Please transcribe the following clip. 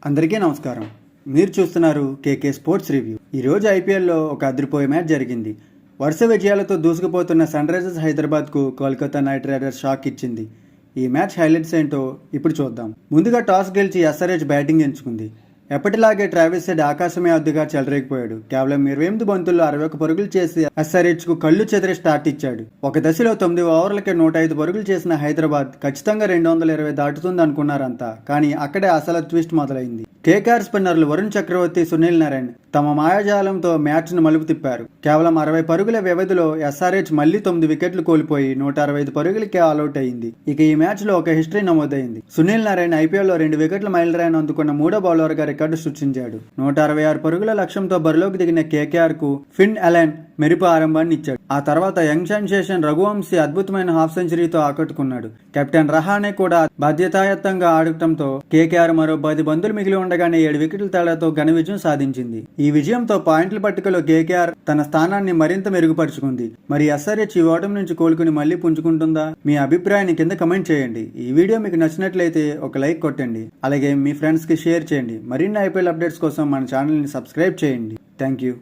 అందరికీ నమస్కారం. మీరు చూస్తున్నారు కేకే స్పోర్ట్స్ రివ్యూ. ఈరోజు ఐపీఎల్లో ఒక అదిరిపోయే మ్యాచ్ జరిగింది. వరుస విజయాలతో దూసుకుపోతున్న సన్ రైజర్స్ హైదరాబాద్కు కోల్కతా నైట్ రైడర్స్ షాక్ ఇచ్చింది. ఈ మ్యాచ్ హైలైట్స్ ఏంటో ఇప్పుడు చూద్దాం. ముందుగా టాస్ గెలిచి ఎస్ఆర్హెచ్ బ్యాటింగ్ ఎంచుకుంది. ఎప్పటిలాగే ట్రావిస్ హెడ్ ఆకాశమే అద్దుగా చెలరేగిపోయాడు. కేవలం 28 బంతుల్లో 61 పరుగులు చేసి ఎస్ఆర్హెచ్ కు కళ్ళు చెదిరి స్టార్ట్ ఇచ్చాడు. ఒక దశలో 9 ఓవర్లకే 105 పరుగులు చేసిన హైదరాబాద్ ఖచ్చితంగా 220 దాటుతుంది అనుకున్నారంతా. కానీ అక్కడే అసలు ట్విస్ట్ మొదలైంది. కేకేఆర్ స్పిన్నర్లు వరుణ్ చక్రవర్తి, సునీల్ నారాయణ్ తమ మాయాజాలంతో మ్యాచ్ ను మలుపు తిప్పారు. కేవలం 60 పరుగుల వ్యవధిలో ఎస్ఆర్హెచ్ మళ్లీ 9 వికెట్లు కోల్పోయి 165 పరుగులకే ఆల్అౌట్ అయింది. ఇక ఈ మ్యాచ్ లో ఒక హిస్టరీ నమోదైంది. సునీల్ నారాయణ్ ఐపీఎల్ లో 2 వికెట్ల మైలురాయిని అందుకున్న మూడో బౌలర్ గా రికార్డు సృష్టించాడు. 166 పరుగుల లక్ష్యంతో బరిలోకి దిగిన కేకేఆర్ కు ఫిన్ అలెన్ మెరుపు ఆరంభాన్ని ఇచ్చాడు. ఆ తర్వాత యంగ్ సెన్సేషన్ రఘువంశీ అద్భుతమైన హాఫ్ సెంచరీతో ఆకట్టుకున్నాడు. కెప్టెన్ రహానే కూడా బాధ్యతాయుతంగా ఆడటంతో కేకేఆర్ మరో 10 బంతులు మిగిలి ఉండగానే 7 వికెట్ల తేడాతో ఘన విజయం సాధించింది. ఈ విజయంతో పాయింట్ల పట్టికలో కేకేఆర్ తన స్థానాన్ని మరింత మెరుగుపరుచుకుంది. మరి ఎస్ఆర్హెచ్ ఈ ఓటమి నుంచి కోలుకుని మళ్లీ పుంజుకుంటుందా? మీ అభిప్రాయాన్ని కింద కమెంట్ చేయండి. ఈ వీడియో మీకు నచ్చినట్లయితే ఒక లైక్ కొట్టండి. అలాగే మీ ఫ్రెండ్స్ కి షేర్ చేయండి. మరిన్ని ఐపీఎల్ అప్డేట్స్ కోసం మన ఛానల్ ని సబ్స్క్రైబ్ చేయండి. Thank you.